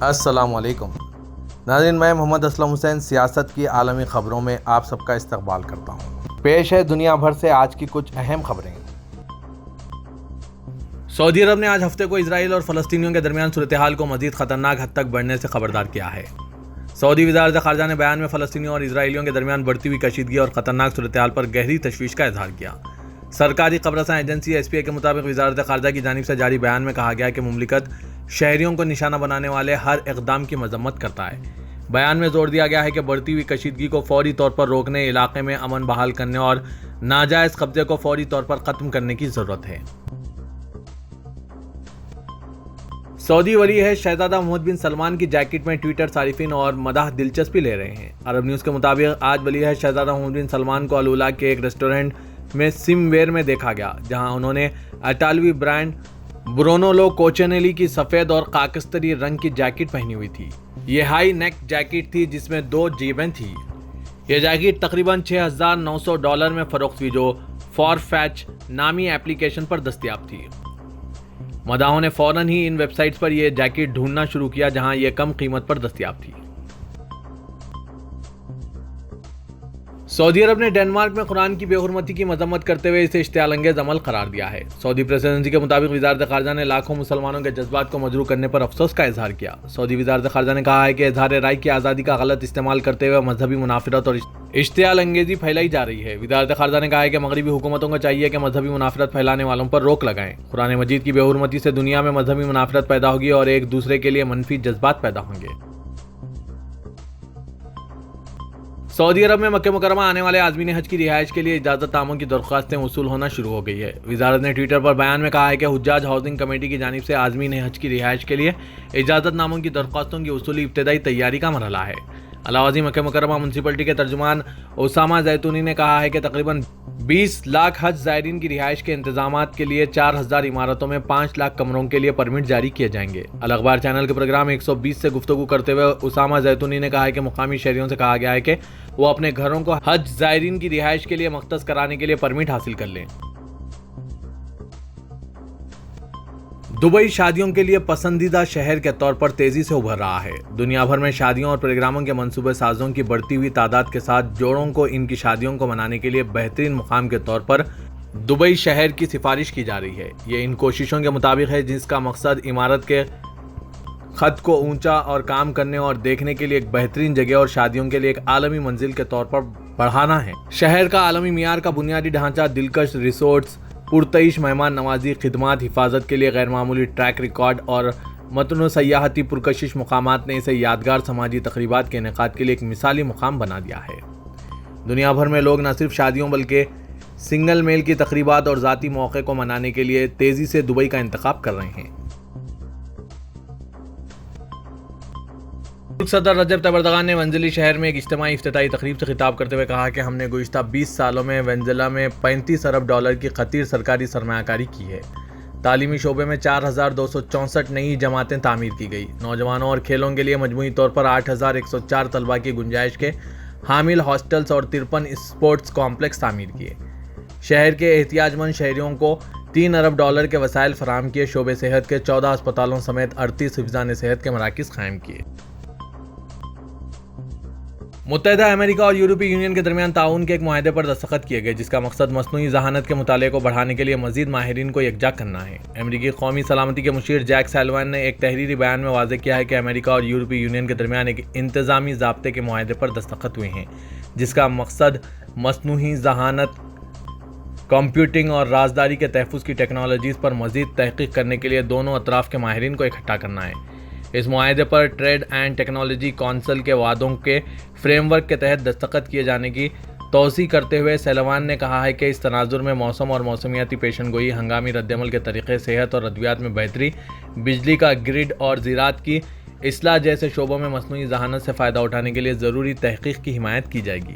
السلام علیکم ناظرین، میں محمد اسلم حسین سیاست کی عالمی خبروں میں آپ سب کا استقبال کرتا ہوں۔ پیش ہے دنیا بھر سے آج کی کچھ اہم خبریں۔ سعودی عرب نے آج ہفتے کو اسرائیل اور فلسطینیوں کے درمیان صورتحال کو مزید خطرناک حد تک بڑھنے سے خبردار کیا ہے۔ سعودی وزارت خارجہ نے بیان میں فلسطینیوں اور اسرائیلیوں کے درمیان بڑھتی ہوئی کشیدگی اور خطرناک صورتحال پر گہری تشویش کا اظہار کیا۔ سرکاری خبررساں ایجنسی SPA کے مطابق وزارت خارجہ کی جانب سے جاری بیان میں کہا گیا کہ مملکت شہریوں کو نشانہ بنانے والے ہر اقدام کی مذمت کرتا ہے۔ بیان میں زور دیا گیا ہے کہ بڑھتی ہوئی کشیدگی کو فوری طور پر روکنے، علاقے میں امن بحال کرنے اور ناجائز قبضے کو فوری طور پر ختم کرنے کی ضرورت ہے۔ سعودی ولی عہد شہزادہ محمد بن سلمان کی جیکٹ میں ٹویٹر صارفین اور مداح دلچسپی لے رہے ہیں۔ عرب نیوز کے مطابق آج ولی عہد شہزادہ محمد بن سلمان کو الولا کے ایک ریسٹورنٹ میں سم ویئر میں دیکھا گیا، جہاں انہوں نے اٹالوی برانڈ برونولو کوچینیلی کی سفید اور خاکستری رنگ کی جیکٹ پہنی ہوئی تھی۔ یہ ہائی نیک جیکٹ تھی جس میں 2 جیبیں تھیں۔ یہ جیکٹ تقریباً $6,900 میں فروخت ہوئی، جو فارفیچ نامی ایپلیکیشن پر دستیاب تھی۔ مداحوں نے فوراً ہی ان ویب سائٹس پر یہ جیکٹ ڈھونڈنا شروع کیا جہاں یہ کم قیمت پر دستیاب تھی۔ سعودی عرب نے ڈنمارک میں قرآن کی بے حرمتی کی مذمت کرتے ہوئے اسے اشتعال انگیز عمل قرار دیا ہے۔ سعودی پریس ایجنسی کے مطابق وزارت خارجہ نے لاکھوں مسلمانوں کے جذبات کو مجروح کرنے پر افسوس کا اظہار کیا۔ سعودی وزارت خارجہ نے کہا ہے کہ اظہار رائے کی آزادی کا غلط استعمال کرتے ہوئے مذہبی منافرت اور اشتعال انگیزی پھیلائی جا رہی ہے۔ وزارت خارجہ نے کہا ہے کہ مغربی حکومتوں کو چاہیے کہ مذہبی منافرت پھیلانے والوں پر روک لگائیں۔ قرآن مجید کی بے حرمتی سے دنیا میں مذہبی منافرت پیدا ہوگی اور ایک دوسرے کے لیے منفی جذبات پیدا ہوں گے۔ سعودی عرب میں مکہ مکرمہ آنے والے عازمین حج کی رہائش کے لیے اجازت ناموں کی درخواستیں وصول ہونا شروع ہو گئی ہے۔ وزارت نے ٹویٹر پر بیان میں کہا ہے کہ حجاج ہاؤسنگ کمیٹی کی جانب سے عازمین حج کی رہائش کے لیے اجازت ناموں کی درخواستوں کی وصولی ابتدائی تیاری کا مرحلہ ہے۔ علاوہ ازیں مکہ مکرمہ میونسپلٹی کے ترجمان اسامہ زیتونی نے کہا ہے کہ تقریباً 20 لاکھ حج زائرین کی رہائش کے انتظامات کے لیے 4000 عمارتوں میں 5 لاکھ کمروں کے لیے پرمٹ جاری کیے جائیں گے۔ الاخبار چینل کے پروگرام 120 سے گفتگو کرتے ہوئے اسامہ زیتونی نے کہا ہے کہ مقامی شہریوں سے کہا گیا ہے کہ وہ اپنے گھروں کو حج زائرین کی رہائش کے لیے مختص کرانے کے لیے پرمٹ حاصل کر لیں۔ دبئی شادیوں کے لیے پسندیدہ شہر کے طور پر تیزی سے ابھر رہا ہے۔ دنیا بھر میں شادیوں اور پروگراموں کے منصوبہ سازوں کی بڑھتی ہوئی تعداد کے ساتھ جوڑوں کو ان کی شادیوں کو منانے کے لیے بہترین مقام کے طور پر دبئی شہر کی سفارش کی جا رہی ہے۔ یہ ان کوششوں کے مطابق ہے جس کا مقصد عمارت کے خط کو اونچا اور کام کرنے اور دیکھنے کے لیے ایک بہترین جگہ اور شادیوں کے لیے ایک عالمی منزل کے طور پر بڑھانا ہے۔ شہر کا عالمی معیار کا بنیادی ڈھانچہ، دلکش ریسورٹس، پرتعیش مہمان نوازی خدمات، حفاظت کے لیے غیر معمولی ٹریک ریکارڈ اور متنوع سیاحتی پرکشش مقامات نے اسے یادگار سماجی تقریبات کے انعقاد کے لیے ایک مثالی مقام بنا دیا ہے۔ دنیا بھر میں لوگ نہ صرف شادیوں بلکہ سنگل میل کی تقریبات اور ذاتی موقع کو منانے کے لیے تیزی سے دبئی کا انتخاب کر رہے ہیں۔ ترک صدر رجب طیب اردوغان نے ونزیلی شہر میں ایک اجتماعی افتتاحی تقریب سے خطاب کرتے ہوئے کہا کہ ہم نے گزشتہ 20 سالوں میں وینزویلا میں $35 ارب کی خطیر سرکاری سرمایہ کاری کی ہے۔ تعلیمی شعبے میں 4264 نئی جماعتیں تعمیر کی گئی۔ نوجوانوں اور کھیلوں کے لیے مجموعی طور پر 8104 طلباء کی گنجائش کے حامل ہاسٹلز اور 53 اسپورٹس کمپلیکس تعمیر کیے۔ شہر کے احتیاج مند شہریوں کو $3 ارب کے وسائل فراہم کیے۔ شعبہ صحت کے 14 اسپتالوں سمیت 38 حفظان صحت کے مراکز قائم کیے۔ متحدہ امریکہ اور یورپی یونین کے درمیان تعاون کے ایک معاہدے پر دستخط کیے گئے جس کا مقصد مصنوعی ذہانت کے مطالعے کو بڑھانے کے لیے مزید ماہرین کو یکجا کرنا ہے۔ امریکی قومی سلامتی کے مشیر جیک سیلوان نے ایک تحریری بیان میں واضح کیا ہے کہ امریکہ اور یورپی یونین کے درمیان ایک انتظامی ضابطے کے معاہدے پر دستخط ہوئے ہیں جس کا مقصد مصنوعی ذہانت، کمپیوٹنگ اور رازداری کے تحفظ کی ٹیکنالوجیز پر مزید تحقیق کرنے کے لیے دونوں اطراف کے ماہرین کو اکٹھا کرنا ہے۔ اس معاہدے پر ٹریڈ اینڈ ٹیکنالوجی کونسل کے وعدوں کے فریم ورک کے تحت دستخط کیے جانے کی توثیق کرتے ہوئے سیلوان نے کہا ہے کہ اس تناظر میں موسم اور موسمیاتی پیشن گوئی، ہنگامی ردعمل کے طریقے، صحت اور ادویات میں بہتری، بجلی کا گرڈ اور زراعت کی اصلاح جیسے شعبوں میں مصنوعی ذہانت سے فائدہ اٹھانے کے لیے ضروری تحقیق کی حمایت کی جائے گی۔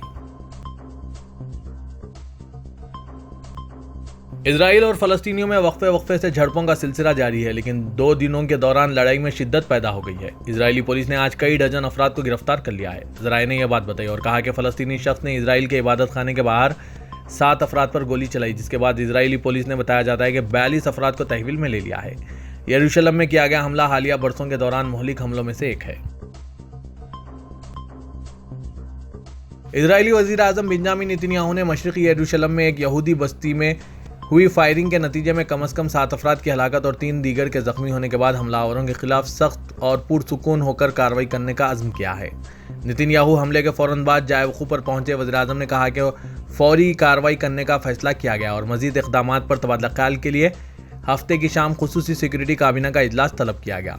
اسرائیل اور فلسطینیوں میں وقفے وقفے سے جھڑپوں کا سلسلہ جاری ہے، لیکن 2 دنوں کے دوران لڑائی میں شدت پیدا ہو گئی ہے۔ اسرائیلی پولیس نے آج کئی ڈزن افراد کو گرفتار کر لیا ہے۔ ذرائع نے یہ بات بتائی اور کہا کہ فلسطینی شخص نے اسرائیل کے عبادت خانے کے باہر 7 افراد پر گولی چلائی، جس کے بعد اسرائیلی پولیس نے بتایا جاتا ہے کہ 42 افراد کو تحویل میں لے لیا ہے۔ یروشلم میں کیا گیا حملہ حالیہ برسوں کے دوران مہلک حملوں میں سے ایک ہے۔ اسرائیلی وزیر اعظم بنیامین نتن یاہو نے مشرقی یروشلم میں ایک یہودی بستی میں ہوئی فائرنگ کے نتیجے میں کم از کم 7 افراد کی ہلاکت اور 3 دیگر کے زخمی ہونے کے بعد حملہ آوروں کے خلاف سخت اور پرسکون ہو کر کارروائی کرنے کا عزم کیا ہے۔ نتن یاہو حملے کے فوراً بعد جائے وقوع پر پہنچے وزیر اعظم نے کہا کہ فوری کارروائی کرنے کا فیصلہ کیا گیا اور مزید اقدامات پر تبادلہ خیال کے لیے ہفتے کی شام خصوصی سیکورٹی کابینہ کا اجلاس طلب کیا گیا۔